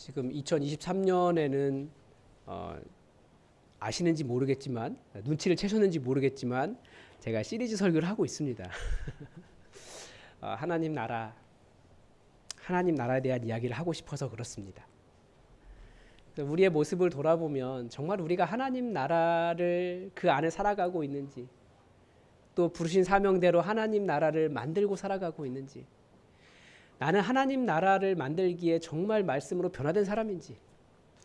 지금 2023년에는 아시는지 모르겠지만, 눈치를 채셨는지 모르겠지만 제가 시리즈 설교를 하고 있습니다. 하나님 나라에 대한 이야기를 하고 싶어서 그렇습니다. 우리의 모습을 돌아보면 정말 우리가 하나님 나라를 그 안에 살아가고 있는지, 또 부르신 사명대로 하나님 나라를 만들고 살아가고 있는지, 나는 하나님 나라를 만들기에 정말 말씀으로 변화된 사람인지,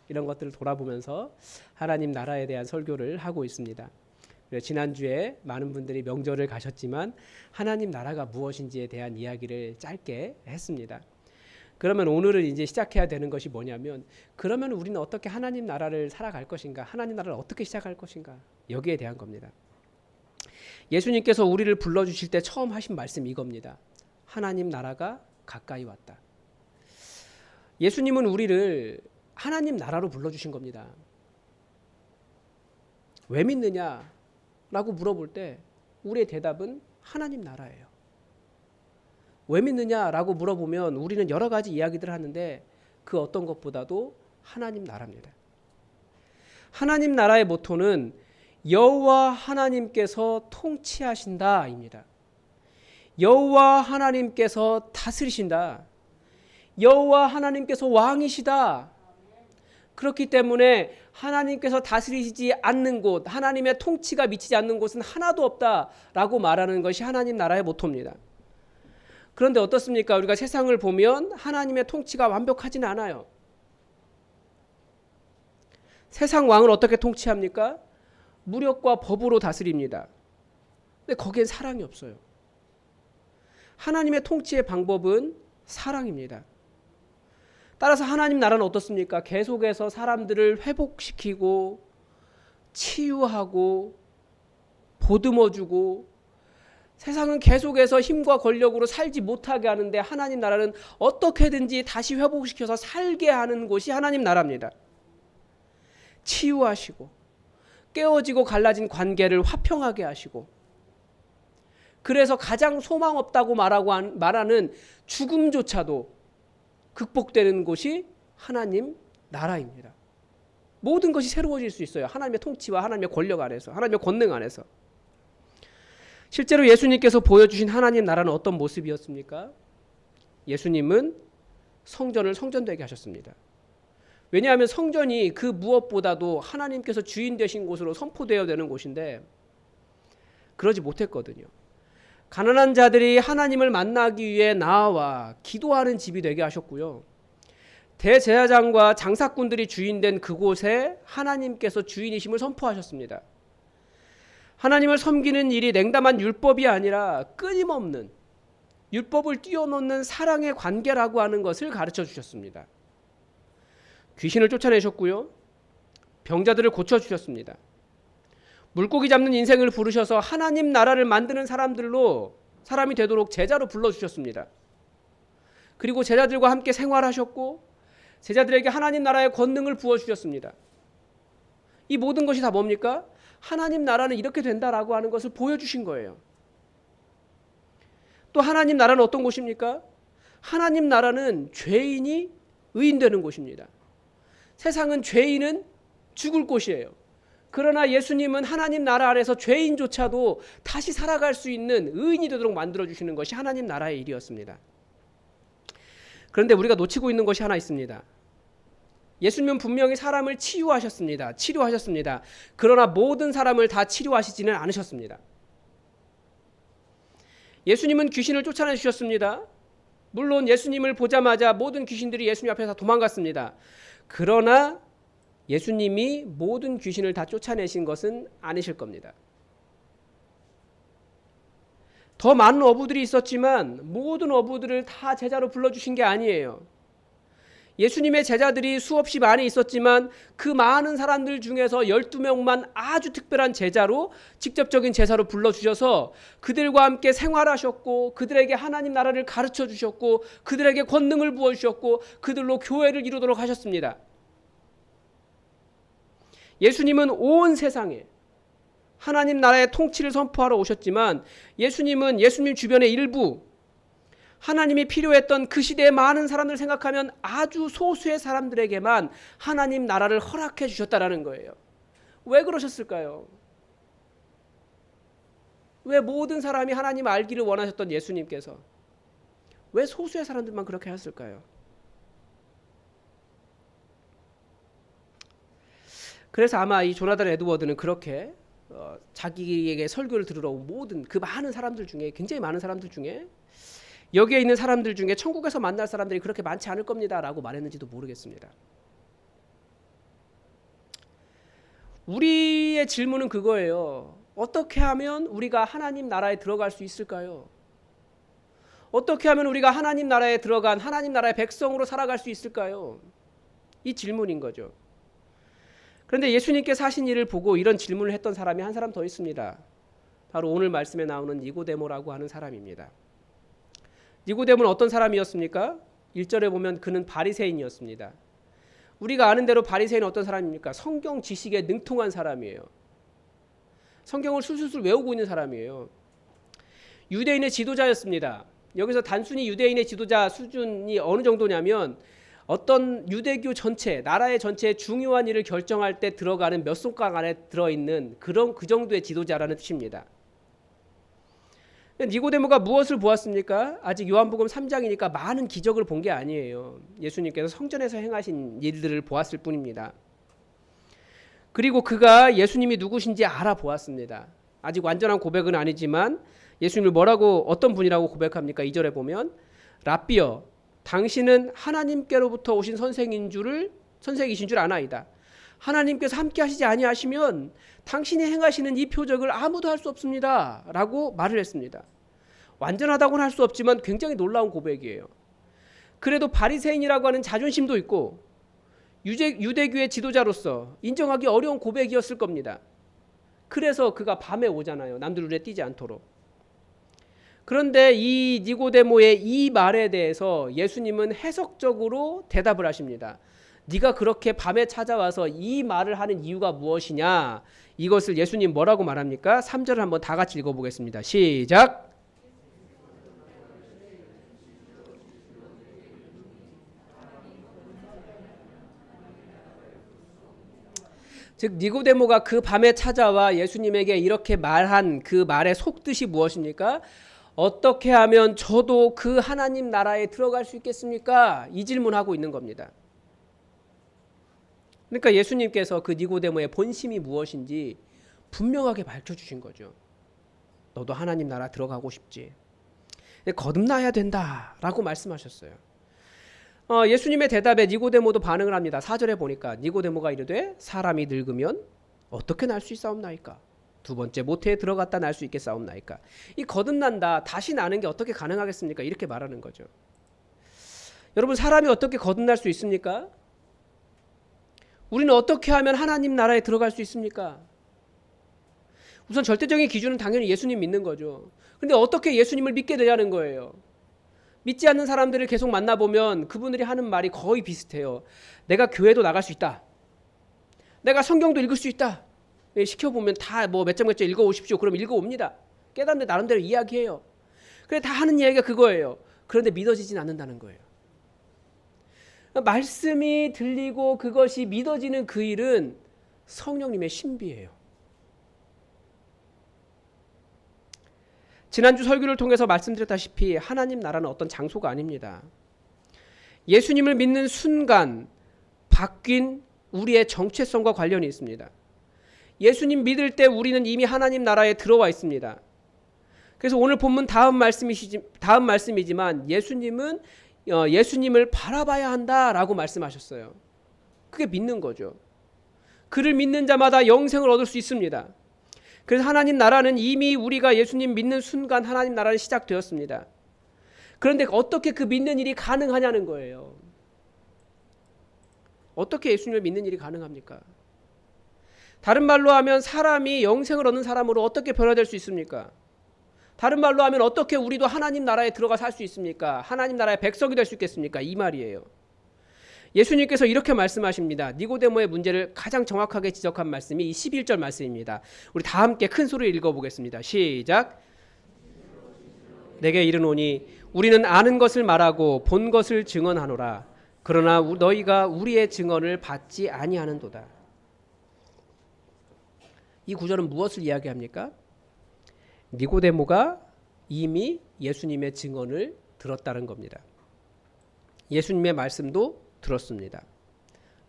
이런 것들을 돌아보면서 하나님 나라에 대한 설교를 하고 있습니다. 지난주에 많은 분들이 명절을 가셨지만 하나님 나라가 무엇인지에 대한 이야기를 짧게 했습니다. 그러면 오늘은 이제 시작해야 되는 것이 뭐냐면, 그러면 우리는 어떻게 하나님 나라를 살아갈 것인가, 하나님 나라를 어떻게 시작할 것인가, 여기에 대한 겁니다. 예수님께서 우리를 불러주실 때 처음 하신 말씀이 이겁니다. 하나님 나라가 가까이 왔다. 예수님은 우리를 하나님 나라로 불러주신 겁니다. 왜 믿느냐 라고 물어볼 때 우리의 대답은 하나님 나라예요. 왜 믿느냐라고 물어보면 우리는 여러 가지 이야기들을 하는데 그 어떤 것보다도 하나님 나라입니다. 하나님 나라의 모토는 여호와 하나님께서 통치하신다입니다. 여호와 하나님께서 다스리신다. 여호와 하나님께서 왕이시다. 그렇기 때문에 하나님께서 다스리시지 않는 곳, 하나님의 통치가 미치지 않는 곳은 하나도 없다라고 말하는 것이 하나님 나라의 모토입니다. 그런데 어떻습니까? 우리가 세상을 보면 하나님의 통치가 완벽하지는 않아요. 세상 왕을 어떻게 통치합니까? 무력과 법으로 다스립니다. 근데 거기엔 사랑이 없어요. 하나님의 통치의 방법은 사랑입니다. 따라서 하나님 나라는 어떻습니까? 계속해서 사람들을 회복시키고 치유하고 보듬어주고, 세상은 계속해서 힘과 권력으로 살지 못하게 하는데 하나님 나라는 어떻게든지 다시 회복시켜서 살게 하는 곳이 하나님 나라입니다. 치유하시고 깨어지고 갈라진 관계를 화평하게 하시고, 그래서 가장 소망 없다고 말하는 죽음조차도 극복되는 곳이 하나님 나라입니다. 모든 것이 새로워질 수 있어요. 하나님의 통치와 하나님의 권력 안에서, 하나님의 권능 안에서. 실제로 예수님께서 보여주신 하나님 나라는 어떤 모습이었습니까? 예수님은 성전을 성전되게 하셨습니다. 왜냐하면 성전이 그 무엇보다도 하나님께서 주인 되신 곳으로 선포되어야 되는 곳인데 그러지 못했거든요. 가난한 자들이 하나님을 만나기 위해 나와 기도하는 집이 되게 하셨고요. 대제사장과 장사꾼들이 주인된 그곳에 하나님께서 주인이심을 선포하셨습니다. 하나님을 섬기는 일이 냉담한 율법이 아니라 끊임없는 율법을 뛰어넘는 사랑의 관계라고 하는 것을 가르쳐 주셨습니다. 귀신을 쫓아내셨고요. 병자들을 고쳐주셨습니다. 물고기 잡는 인생을 부르셔서 하나님 나라를 만드는 사람이 되도록 제자로 불러주셨습니다. 그리고 제자들과 함께 생활하셨고 제자들에게 하나님 나라의 권능을 부어주셨습니다. 이 모든 것이 다 뭡니까? 하나님 나라는 이렇게 된다라고 하는 것을 보여주신 거예요. 또 하나님 나라는 어떤 곳입니까? 하나님 나라는 죄인이 의인되는 곳입니다. 세상은 죄인은 죽을 곳이에요. 그러나 예수님은 하나님 나라 안에서 죄인조차도 다시 살아갈 수 있는 의인이 되도록 만들어주시는 것이 하나님 나라의 일이었습니다. 그런데 우리가 놓치고 있는 것이 하나 있습니다. 예수님은 분명히 사람을 치료하셨습니다. 그러나 모든 사람을 다 치료하시지는 않으셨습니다. 예수님은 귀신을 쫓아내주셨습니다. 물론 예수님을 보자마자 모든 귀신들이 예수님 앞에서 도망갔습니다. 그러나 예수님이 모든 귀신을 다 쫓아내신 것은 아니실 겁니다. 더 많은 어부들이 있었지만 모든 어부들을 다 제자로 불러주신 게 아니에요. 예수님의 제자들이 수없이 많이 있었지만 그 많은 사람들 중에서 12명만 아주 특별한 제자로, 직접적인 제자로 불러주셔서 그들과 함께 생활하셨고 그들에게 하나님 나라를 가르쳐 주셨고 그들에게 권능을 부어주셨고 그들로 교회를 이루도록 하셨습니다. 예수님은 온 세상에 하나님 나라의 통치를 선포하러 오셨지만 예수님은 예수님 주변의 일부 하나님이 필요했던 그 시대의 많은 사람들을 생각하면 아주 소수의 사람들에게만 하나님 나라를 허락해 주셨다라는 거예요. 왜 그러셨을까요? 왜 모든 사람이 하나님 알기를 원하셨던 예수님께서 왜 소수의 사람들만 그렇게 하셨을까요? 그래서 아마 이 조나단 에드워드는 그렇게 자기에게 설교를 들으러 온 모든 그 많은 사람들 중에, 굉장히 많은 사람들 중에 여기에 있는 사람들 중에 천국에서 만날 사람들이 그렇게 많지 않을 겁니다 라고 말했는지도 모르겠습니다. 우리의 질문은 그거예요. 어떻게 하면 우리가 하나님 나라에 들어갈 수 있을까요? 어떻게 하면 우리가 하나님 나라에 들어간 하나님 나라의 백성으로 살아갈 수 있을까요? 이 질문인 거죠. 그런데 예수님께서 하신 일을 보고 이런 질문을 했던 사람이 한 사람 더 있습니다. 바로 오늘 말씀에 나오는 니고데모라고 하는 사람입니다. 니고데모는 어떤 사람이었습니까? 1절에 보면 그는 바리새인이었습니다. 우리가 아는 대로 바리새인은 어떤 사람입니까? 성경 지식에 능통한 사람이에요. 성경을 술술술 외우고 있는 사람이에요. 유대인의 지도자였습니다. 여기서 단순히 유대인의 지도자 수준이 어느 정도냐면 어떤 유대교 전체, 나라의 전체의 중요한 일을 결정할 때 들어가는 몇 손가락 안에 들어있는 그 정도의 지도자라는 뜻입니다. 니고데모가 무엇을 보았습니까? 아직 요한복음 3장이니까 많은 기적을 본 게 아니에요. 예수님께서 성전에서 행하신 일들을 보았을 뿐입니다. 그리고 그가 예수님이 누구신지 알아보았습니다. 아직 완전한 고백은 아니지만 예수님을 뭐라고 어떤 분이라고 고백합니까? 2절에 보면 랍비여 당신은 하나님께로부터 오신 선생이신 줄 아나이다. 하나님께서 함께 하시지 아니하시면 당신이 행하시는 이 표적을 아무도 할 수 없습니다 라고 말을 했습니다. 완전하다고는 할 수 없지만 굉장히 놀라운 고백이에요. 그래도 바리새인이라고 하는 자존심도 있고 유대교의 지도자로서 인정하기 어려운 고백이었을 겁니다. 그래서 그가 밤에 오잖아요. 남들 눈에 띄지 않도록. 그런데 이 니고데모의 이 말에 대해서 예수님은 해석적으로 대답을 하십니다. 네가 그렇게 밤에 찾아와서 이 말을 하는 이유가 무엇이냐? 이것을 예수님 뭐라고 말합니까? 3절을 한번 다 같이 읽어보겠습니다. 시작. 즉 니고데모가 그 밤에 찾아와 예수님에게 이렇게 말한 그 말의 속뜻이 무엇입니까? 어떻게 하면 저도 그 하나님 나라에 들어갈 수 있겠습니까? 이 질문하고 있는 겁니다. 그러니까 예수님께서 그 니고데모의 본심이 무엇인지 분명하게 밝혀주신 거죠. 너도 하나님 나라 들어가고 싶지? 거듭나야 된다라고 말씀하셨어요. 예수님의 대답에 니고데모도 반응을 합니다. 4절에 보니까 니고데모가 이르되 사람이 늙으면 어떻게 날 수 있사옵나이까? 두 번째 모태에 들어갔다 날 수 있겠사옵나이까? 이 거듭난다, 다시 나는 게 어떻게 가능하겠습니까? 이렇게 말하는 거죠. 여러분, 사람이 어떻게 거듭날 수 있습니까? 우리는 어떻게 하면 하나님 나라에 들어갈 수 있습니까? 우선 절대적인 기준은 당연히 예수님 믿는 거죠. 근데 어떻게 예수님을 믿게 되냐는 거예요. 믿지 않는 사람들을 계속 만나보면 그분들이 하는 말이 거의 비슷해요. 내가 교회도 나갈 수 있다. 내가 성경도 읽을 수 있다. 시켜보면 다 뭐 몇 장 읽어오십시오. 그럼 읽어옵니다. 깨닫는데 나름대로 이야기해요. 그래 다 하는 이야기가 그거예요. 그런데 믿어지진 않는다는 거예요. 말씀이 들리고 그것이 믿어지는 그 일은 성령님의 신비예요. 지난주 설교를 통해서 말씀드렸다시피 하나님 나라는 어떤 장소가 아닙니다. 예수님을 믿는 순간 바뀐 우리의 정체성과 관련이 있습니다. 예수님 믿을 때 우리는 이미 하나님 나라에 들어와 있습니다. 그래서 오늘 본문 다음 말씀이지만 예수님은 예수님을 바라봐야 한다라고 말씀하셨어요. 그게 믿는 거죠. 그를 믿는 자마다 영생을 얻을 수 있습니다. 그래서 하나님 나라는 이미 우리가 예수님 믿는 순간 하나님 나라는 시작되었습니다. 그런데 어떻게 그 믿는 일이 가능하냐는 거예요. 어떻게 예수님을 믿는 일이 가능합니까? 다른 말로 하면 사람이 영생을 얻는 사람으로 어떻게 변화될 수 있습니까? 다른 말로 하면 어떻게 우리도 하나님 나라에 들어가 살 수 있습니까? 하나님 나라의 백성이 될 수 있겠습니까? 이 말이에요. 예수님께서 이렇게 말씀하십니다. 니고데모의 문제를 가장 정확하게 지적한 말씀이 이 11절 말씀입니다. 우리 다 함께 큰 소리로 읽어보겠습니다. 시작. 내게 이르노니 우리는 아는 것을 말하고 본 것을 증언하노라. 그러나 너희가 우리의 증언을 받지 아니하는도다. 이 구절은 무엇을 이야기합니까? 니고데모가 이미 예수님의 증언을 들었다는 겁니다. 예수님의 말씀도 들었습니다.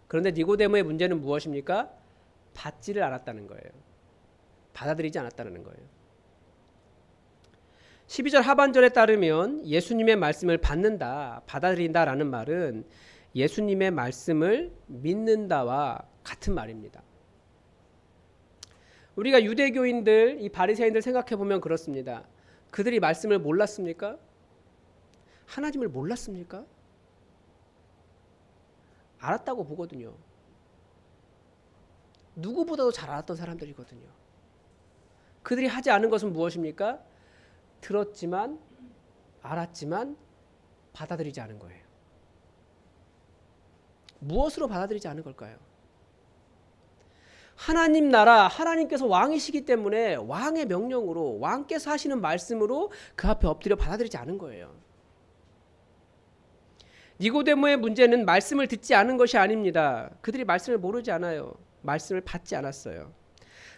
그런데 니고데모의 문제는 무엇입니까? 받지를 않았다는 거예요. 받아들이지 않았다는 거예요. 12절 하반절에 따르면 예수님의 말씀을 받는다, 받아들인다라는 말은 예수님의 말씀을 믿는다와 같은 말입니다. 우리가 유대교인들, 이 바리새인들 생각해 보면 그렇습니다. 그들이 말씀을 몰랐습니까? 하나님을 몰랐습니까? 알았다고 보거든요. 누구보다도 잘 알았던 사람들이거든요. 그들이 하지 않은 것은 무엇입니까? 들었지만, 알았지만 받아들이지 않은 거예요. 무엇으로 받아들이지 않은 걸까요? 하나님 나라, 하나님께서 왕이시기 때문에 왕의 명령으로, 왕께서 하시는 말씀으로 그 앞에 엎드려 받아들이지 않은 거예요. 니고데모의 문제는 말씀을 듣지 않은 것이 아닙니다. 그들이 말씀을 모르지 않아요. 말씀을 받지 않았어요.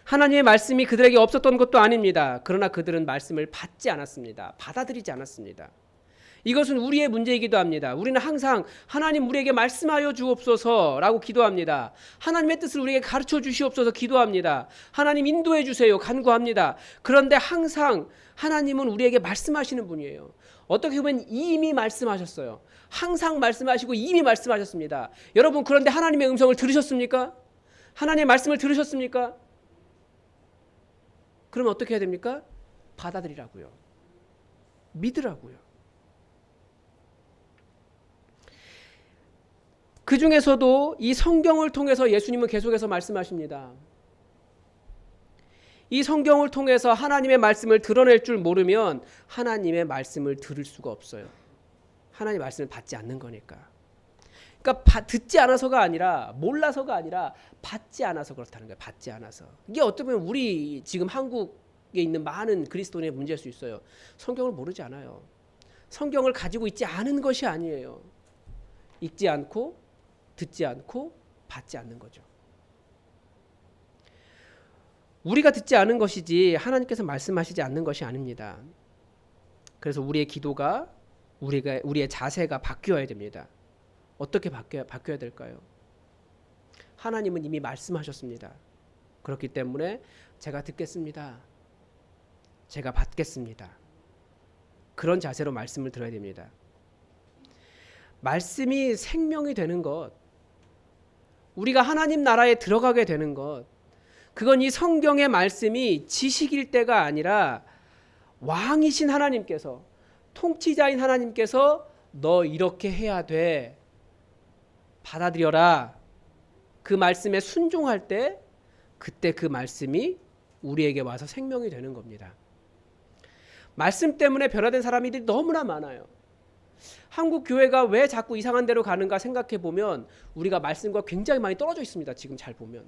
하나님의 말씀이 그들에게 없었던 것도 아닙니다. 그러나 그들은 말씀을 받지 않았습니다. 받아들이지 않았습니다. 이것은 우리의 문제이기도 합니다. 우리는 항상 하나님 우리에게 말씀하여 주옵소서라고 기도합니다. 하나님의 뜻을 우리에게 가르쳐 주시옵소서 기도합니다. 하나님 인도해 주세요 간구합니다. 그런데 항상 하나님은 우리에게 말씀하시는 분이에요. 어떻게 보면 이미 말씀하셨어요. 항상 말씀하시고 이미 말씀하셨습니다. 여러분, 그런데 하나님의 음성을 들으셨습니까? 하나님의 말씀을 들으셨습니까? 그러면 어떻게 해야 됩니까? 받아들이라고요. 믿으라고요. 그 중에서도 이 성경을 통해서 예수님은 계속해서 말씀하십니다. 이 성경을 통해서 하나님의 말씀을 드러낼 줄 모르면 하나님의 말씀을 들을 수가 없어요. 하나님의 말씀을 받지 않는 거니까. 그러니까 듣지 않아서가 아니라, 몰라서가 아니라 받지 않아서 그렇다는 거예요. 받지 않아서. 이게 어떻게 보면 우리 지금 한국에 있는 많은 그리스도인의 문제일 수 있어요. 성경을 모르지 않아요. 성경을 가지고 있지 않은 것이 아니에요. 읽지 않고 듣지 않고 받지 않는 거죠. 우리가 듣지 않은 것이지 하나님께서 말씀하시지 않는 것이 아닙니다. 그래서 우리의 기도가, 우리의 자세가 바뀌어야 됩니다. 어떻게 바뀌어야 될까요? 하나님은 이미 말씀하셨습니다. 그렇기 때문에 제가 듣겠습니다. 제가 받겠습니다. 그런 자세로 말씀을 들어야 됩니다. 말씀이 생명이 되는 것, 우리가 하나님 나라에 들어가게 되는 것, 그건 이 성경의 말씀이 지식일 때가 아니라 왕이신 하나님께서, 통치자인 하나님께서 너 이렇게 해야 돼, 받아들여라, 그 말씀에 순종할 때, 그때 그 말씀이 우리에게 와서 생명이 되는 겁니다. 말씀 때문에 변화된 사람들이 너무나 많아요. 한국 교회가 왜 자꾸 이상한 데로 가는가 생각해 보면 우리가 말씀과 굉장히 많이 떨어져 있습니다. 지금 잘 보면.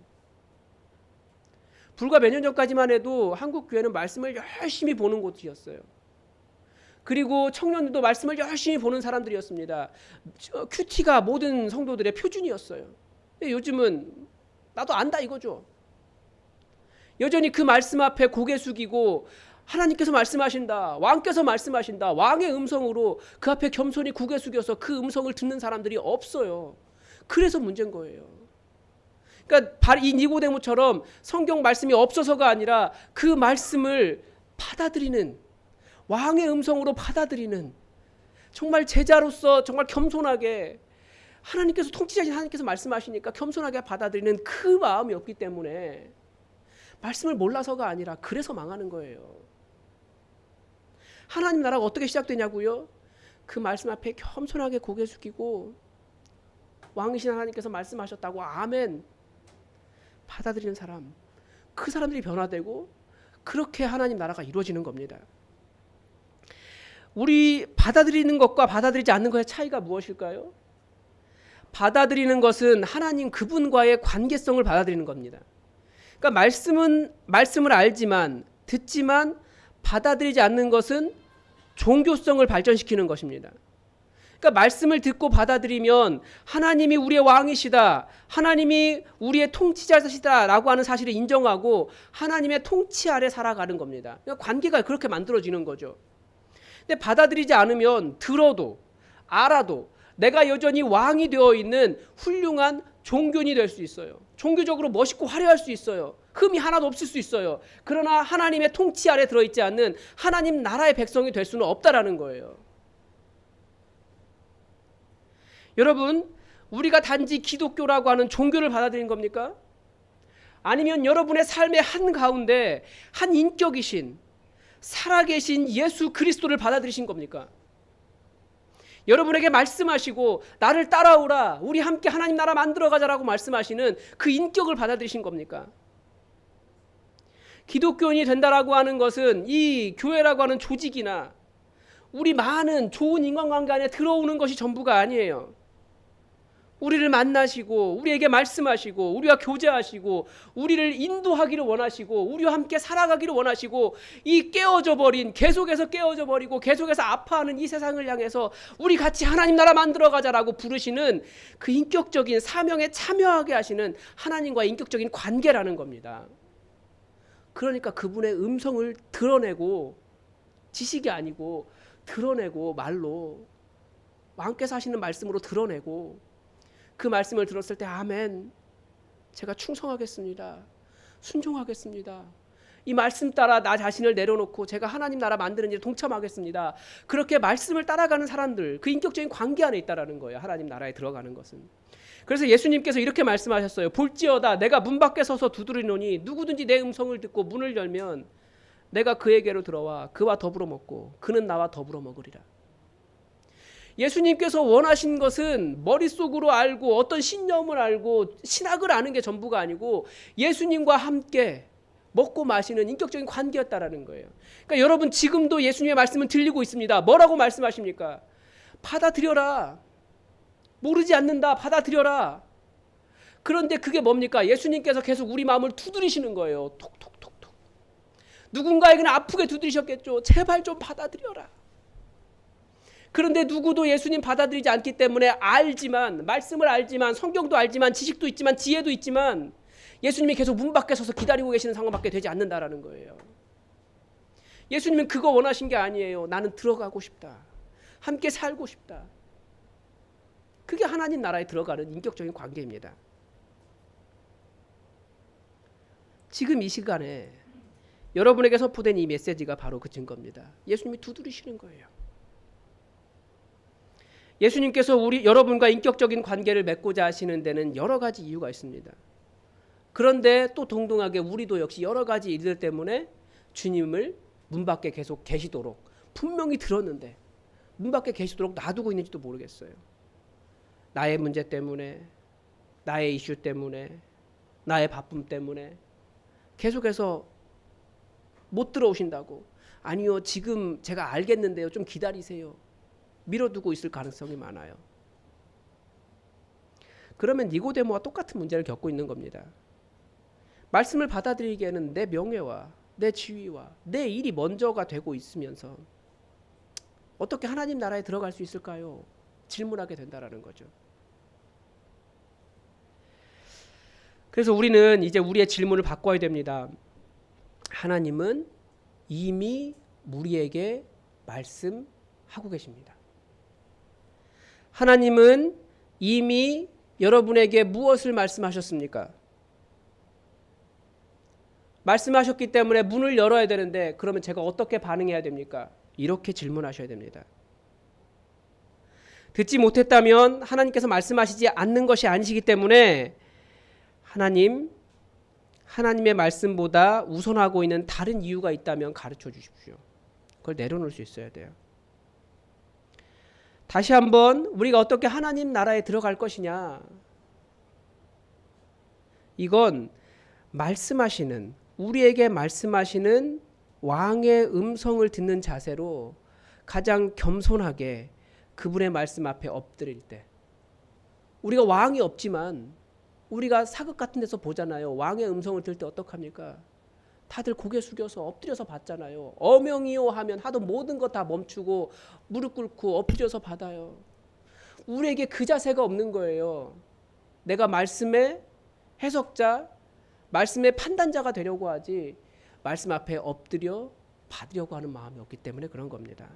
불과 몇 년 전까지만 해도 한국 교회는 말씀을 열심히 보는 곳이었어요. 그리고 청년들도 말씀을 열심히 보는 사람들이었습니다. 큐티가 모든 성도들의 표준이었어요. 근데 요즘은 나도 안다 이거죠. 여전히 그 말씀 앞에 고개 숙이고 하나님께서 말씀하신다, 왕께서 말씀하신다, 왕의 음성으로 그 앞에 겸손히 고개 숙여서 그 음성을 듣는 사람들이 없어요. 그래서 문제인 거예요. 그러니까 이 니고데모처럼 성경 말씀이 없어서가 아니라 그 말씀을 받아들이는, 왕의 음성으로 받아들이는, 정말 제자로서 정말 겸손하게, 하나님께서, 통치자신 하나님께서 말씀하시니까 겸손하게 받아들이는 그 마음이 없기 때문에 말씀을 몰라서가 아니라 그래서 망하는 거예요. 하나님 나라가 어떻게 시작되냐고요? 그 말씀 앞에 겸손하게 고개 숙이고 왕이신 하나님께서 말씀하셨다고 아멘 받아들이는 사람, 그 사람들이 변화되고 그렇게 하나님 나라가 이루어지는 겁니다. 우리 받아들이는 것과 받아들이지 않는 것의 차이가 무엇일까요? 받아들이는 것은 하나님 그분과의 관계성을 받아들이는 겁니다. 그러니까 말씀을 알지만, 듣지만 받아들이지 않는 것은 종교성을 발전시키는 것입니다. 그러니까 말씀을 듣고 받아들이면 하나님이 우리의 왕이시다, 하나님이 우리의 통치자시다 라고 하는 사실을 인정하고 하나님의 통치 아래 살아가는 겁니다. 그러니까 관계가 그렇게 만들어지는 거죠. 근데 받아들이지 않으면 들어도 알아도 내가 여전히 왕이 되어 있는 훌륭한 종교인이 될 수 있어요. 종교적으로 멋있고 화려할 수 있어요. 흠이 하나도 없을 수 있어요. 그러나 하나님의 통치 아래 들어있지 않는 하나님 나라의 백성이 될 수는 없다라는 거예요. 여러분, 우리가 단지 기독교라고 하는 종교를 받아들인 겁니까? 아니면 여러분의 삶의 한가운데 한 인격이신 살아계신 예수 그리스도를 받아들이신 겁니까? 여러분에게 말씀하시고 나를 따라오라, 우리 함께 하나님 나라 만들어가자라고 말씀하시는 그 인격을 받아들이신 겁니까? 기독교인이 된다라고 하는 것은 이 교회라고 하는 조직이나 우리 많은 좋은 인간관계 안에 들어오는 것이 전부가 아니에요. 우리를 만나시고 우리에게 말씀하시고 우리와 교제하시고 우리를 인도하기를 원하시고 우리와 함께 살아가기를 원하시고 이 깨어져 버린, 계속해서 깨어져 버리고 계속해서 아파하는 이 세상을 향해서 우리 같이 하나님 나라 만들어가자라고 부르시는 그 인격적인 사명에 참여하게 하시는 하나님과의 인격적인 관계라는 겁니다. 그러니까 그분의 음성을 드러내고, 지식이 아니고 드러내고, 말로 왕께서 하시는 말씀으로 드러내고, 그 말씀을 들었을 때 아멘, 제가 충성하겠습니다, 순종하겠습니다, 이 말씀 따라 나 자신을 내려놓고 제가 하나님 나라 만드는 일에 동참하겠습니다, 그렇게 말씀을 따라가는 사람들, 그 인격적인 관계 안에 있다라는 거예요. 하나님 나라에 들어가는 것은. 그래서 예수님께서 이렇게 말씀하셨어요. 볼지어다 내가 문 밖에 서서 두드리노니 누구든지 내 음성을 듣고 문을 열면 내가 그에게로 들어와 그와 더불어 먹고 그는 나와 더불어 먹으리라. 예수님께서 원하신 것은 머릿속으로 알고 어떤 신념을 알고 신학을 아는 게 전부가 아니고 예수님과 함께 먹고 마시는 인격적인 관계였다라는 거예요. 그러니까 여러분, 지금도 예수님의 말씀은 들리고 있습니다. 뭐라고 말씀하십니까? 받아들여라. 모르지 않는다, 받아들여라. 그런데 그게 뭡니까? 예수님께서 계속 우리 마음을 두드리시는 거예요. 톡톡톡톡. 누군가에게는 아프게 두드리셨겠죠. 제발 좀 받아들여라. 그런데 누구도 예수님 받아들이지 않기 때문에 알지만, 말씀을 알지만, 성경도 알지만, 지식도 있지만, 지혜도 있지만 예수님이 계속 문 밖에 서서 기다리고 계시는 상황밖에 되지 않는다라는 거예요. 예수님은 그거 원하신 게 아니에요. 나는 들어가고 싶다, 함께 살고 싶다. 그게 하나님 나라에 들어가는 인격적인 관계입니다. 지금 이 시간에 여러분에게 선포된 이 메시지가 바로 그 증거입니다. 예수님이 두드리시는 거예요. 예수님께서 여러분과 인격적인 관계를 맺고자 하시는 데는 여러 가지 이유가 있습니다. 그런데 또 동등하게 우리도 역시 여러 가지 일들 때문에 주님을 문 밖에 계속 계시도록, 분명히 들었는데 문 밖에 계시도록 놔두고 있는지도 모르겠어요. 나의 문제 때문에, 나의 이슈 때문에, 나의 바쁨 때문에 계속해서 못 들어오신다고. 아니요, 지금 제가 알겠는데요, 좀 기다리세요. 밀어두고 있을 가능성이 많아요. 그러면 니고데모와 똑같은 문제를 겪고 있는 겁니다. 말씀을 받아들이기에는 내 명예와 내 지위와 내 일이 먼저가 되고 있으면서 어떻게 하나님 나라에 들어갈 수 있을까요? 질문하게 된다라는 거죠. 그래서 우리는 이제 우리의 질문을 바꿔야 됩니다. 하나님은 이미 우리에게 말씀하고 계십니다. 하나님은 이미 여러분에게 무엇을 말씀하셨습니까? 말씀하셨기 때문에 문을 열어야 되는데 그러면 제가 어떻게 반응해야 됩니까? 이렇게 질문하셔야 됩니다. 듣지 못했다면 하나님께서 말씀하시지 않는 것이 아니시기 때문에 하나님의 말씀보다 우선하고 있는 다른 이유가 있다면 가르쳐 주십시오. 그걸 내려놓을 수 있어야 돼요. 다시 한번 우리가 어떻게 하나님 나라에 들어갈 것이냐, 이건 우리에게 말씀하시는 왕의 음성을 듣는 자세로 가장 겸손하게 그분의 말씀 앞에 엎드릴 때, 우리가 왕이 없지만 우리가 사극 같은 데서 보잖아요. 왕의 음성을 들을 때 어떡합니까? 다들 고개 숙여서 엎드려서 받잖아요. 어명이요 하면 하도 모든 것 다 멈추고 무릎 꿇고 엎드려서 받아요. 우리에게 그 자세가 없는 거예요. 내가 말씀의 해석자, 말씀의 판단자가 되려고 하지 말씀 앞에 엎드려 받으려고 하는 마음이 없기 때문에 그런 겁니다.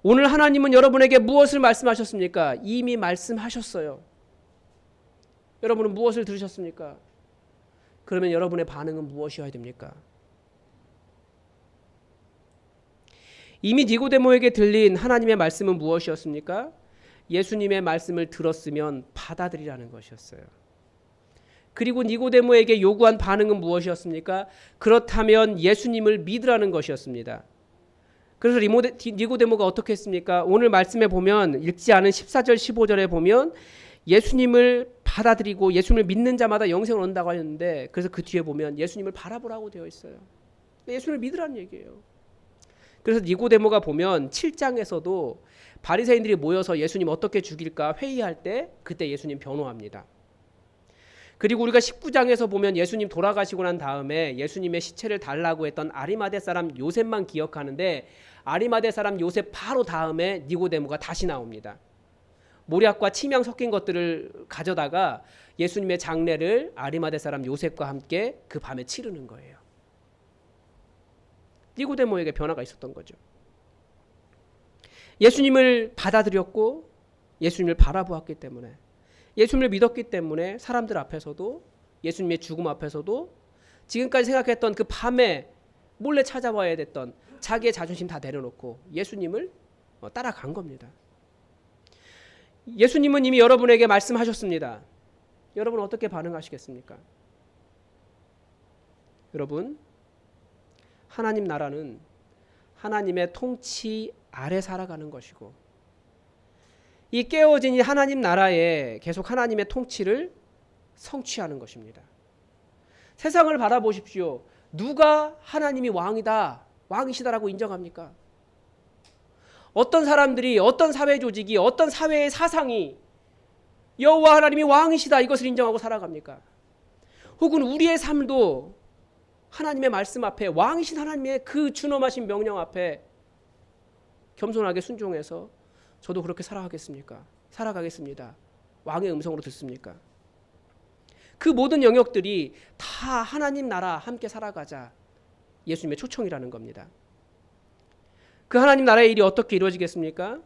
오늘 하나님은 여러분에게 무엇을 말씀하셨습니까? 이미 말씀하셨어요. 여러분은 무엇을 들으셨습니까? 그러면 여러분의 반응은 무엇이어야 됩니까? 이미 니고데모에게 들린 하나님의 말씀은 무엇이었습니까? 예수님의 말씀을 들었으면 받아들이라는 것이었어요. 그리고 니고데모에게 요구한 반응은 무엇이었습니까? 그렇다면 예수님을 믿으라는 것이었습니다. 그래서 니고데모가 어떻게 했습니까? 오늘 말씀에 보면 읽지 않은 14절 15절에 보면 예수님을 받아들이고 예수님을 믿는 자마다 영생을 얻는다고 하였는데, 그래서 그 뒤에 보면 예수님을 바라보라고 되어 있어요. 예수님을 믿으라는 얘기예요. 그래서 니고데모가 보면 7장에서도 바리새인들이 모여서 예수님 어떻게 죽일까 회의할 때 그때 예수님 변호합니다. 그리고 우리가 19장에서 보면 예수님 돌아가시고 난 다음에 예수님의 시체를 달라고 했던 아리마대 사람 요셉만 기억하는데, 아리마대 사람 요셉 바로 다음에 니고데모가 다시 나옵니다. 모략과 침향 섞인 것들을 가져다가 예수님의 장례를 아리마대 사람 요셉과 함께 그 밤에 치르는 거예요. 니고데모에게 변화가 있었던 거죠. 예수님을 받아들였고 예수님을 바라보았기 때문에, 예수님을 믿었기 때문에 사람들 앞에서도 예수님의 죽음 앞에서도 지금까지 생각했던 그 밤에 몰래 찾아와야 됐던 자기의 자존심 다 내려놓고 예수님을 따라간 겁니다. 예수님은 이미 여러분에게 말씀하셨습니다. 여러분 어떻게 반응하시겠습니까? 여러분, 하나님 나라는 하나님의 통치 아래 살아가는 것이고, 이 깨어진 이 하나님 나라에 계속 하나님의 통치를 성취하는 것입니다. 세상을 바라보십시오. 누가 하나님이 왕이다, 왕이시다라고 인정합니까? 어떤 사람들이, 어떤 사회 조직이, 어떤 사회의 사상이 여호와 하나님이 왕이시다 이것을 인정하고 살아갑니까? 혹은 우리의 삶도 하나님의 말씀 앞에, 왕이신 하나님의 그 준엄하신 명령 앞에 겸손하게 순종해서 저도 그렇게 살아가겠습니다. 왕의 음성으로 듣습니까? 그 모든 영역들이 다 하나님 나라 함께 살아가자 예수님의 초청이라는 겁니다. 그 하나님 나라의 일이 어떻게 이루어지겠습니까?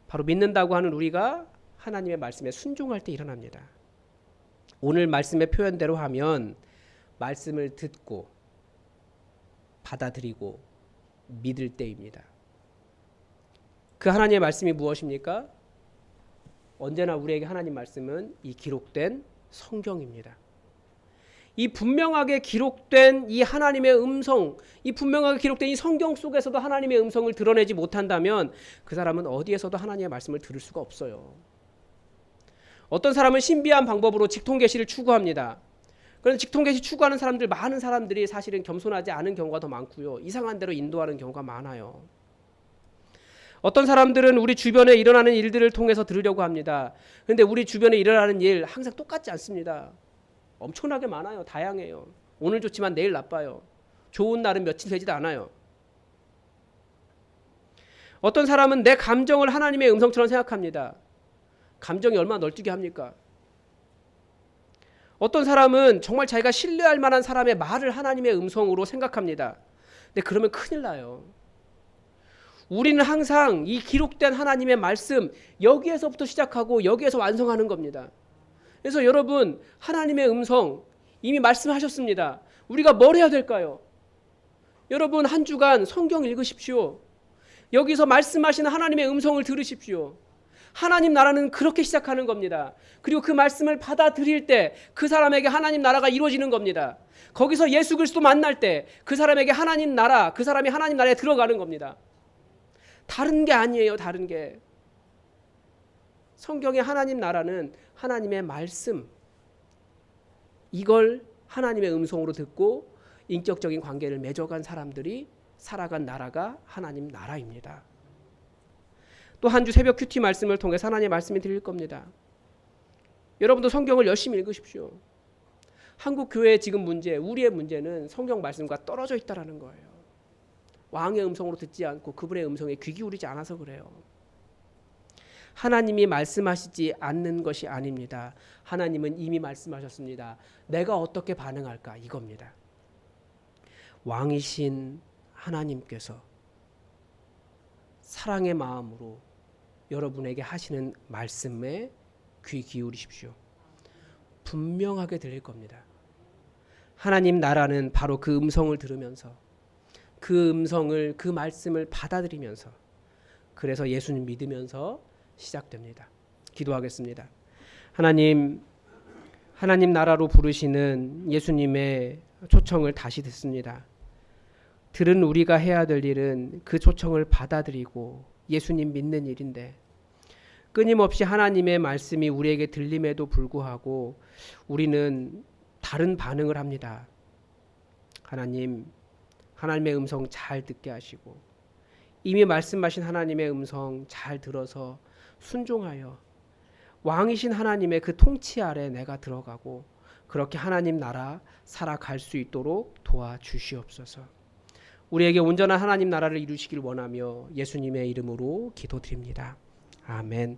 바로 믿는다고 하는 우리가 하나님의 말씀에 순종할 때 일어납니다. 오늘 말씀의 표현대로 하면 말씀을 듣고 받아들이고 믿을 때입니다. 그 하나님의 말씀이 무엇입니까? 언제나 우리에게 하나님 말씀은 이 기록된 성경입니다. 이 분명하게 기록된 이 하나님의 음성, 이 분명하게 기록된 이 성경 속에서도 하나님의 음성을 드러내지 못한다면 그 사람은 어디에서도 하나님의 말씀을 들을 수가 없어요. 어떤 사람은 신비한 방법으로 직통계시를 추구합니다. 그런데 직통계시 추구하는 사람들, 많은 사람들이 사실은 겸손하지 않은 경우가 더 많고요. 이상한 대로 인도하는 경우가 많아요. 어떤 사람들은 우리 주변에 일어나는 일들을 통해서 들으려고 합니다. 그런데 우리 주변에 일어나는 일 항상 똑같지 않습니다. 엄청나게 많아요. 다양해요. 오늘 좋지만 내일 나빠요. 좋은 날은 며칠 되지도 않아요. 어떤 사람은 내 감정을 하나님의 음성처럼 생각합니다. 감정이 얼마나 널뛰게 합니까? 어떤 사람은 정말 자기가 신뢰할 만한 사람의 말을 하나님의 음성으로 생각합니다. 근데 그러면 큰일 나요. 우리는 항상 이 기록된 하나님의 말씀, 여기에서부터 시작하고 여기에서 완성하는 겁니다. 그래서 여러분, 하나님의 음성 이미 말씀하셨습니다. 우리가 뭘 해야 될까요? 여러분, 한 주간 성경 읽으십시오. 여기서 말씀하시는 하나님의 음성을 들으십시오. 하나님 나라는 그렇게 시작하는 겁니다. 그리고 그 말씀을 받아들일 때 그 사람에게 하나님 나라가 이루어지는 겁니다. 거기서 예수 그리스도 만날 때 그 사람에게 하나님 나라, 그 사람이 하나님 나라에 들어가는 겁니다. 다른 게 아니에요. 다른 게. 성경의 하나님 나라는 하나님의 말씀, 이걸 하나님의 음성으로 듣고 인격적인 관계를 맺어간 사람들이 살아간 나라가 하나님 나라입니다. 또 한 주 새벽 큐티 말씀을 통해 하나님의 말씀이 들릴 겁니다. 여러분도 성경을 열심히 읽으십시오. 한국 교회의 지금 문제, 우리의 문제는 성경 말씀과 떨어져 있다라는 거예요. 왕의 음성으로 듣지 않고 그분의 음성에 귀 기울이지 않아서 그래요. 하나님이 말씀하시지 않는 것이 아닙니다. 하나님은 이미 말씀하셨습니다. 내가 어떻게 반응할까? 이겁니다. 왕이신 하나님께서 사랑의 마음으로 여러분에게 하시는 말씀에 귀 기울이십시오. 분명하게 들릴 겁니다. 하나님 나라는 바로 그 음성을 들으면서 그 음성을, 그 말씀을 받아들이면서, 그래서 예수님 믿으면서 시작됩니다. 기도하겠습니다. 하나님 나라로 부르시는 예수님의 초청을 다시 듣습니다. 들은 우리가 해야 될 일은 그 초청을 받아들이고 예수님 믿는 일인데, 끊임없이 하나님의 말씀이 우리에게 들림에도 불구하고 우리는 다른 반응을 합니다. 하나님의 음성 잘 듣게 하시고, 이미 말씀하신 하나님의 음성 잘 들어서 순종하여 왕이신 하나님의 그 통치 아래 내가 들어가고 그렇게 하나님 나라 살아갈 수 있도록 도와주시옵소서. 우리에게 온전한 하나님 나라를 이루시길 원하며 예수님의 이름으로 기도드립니다. 아멘.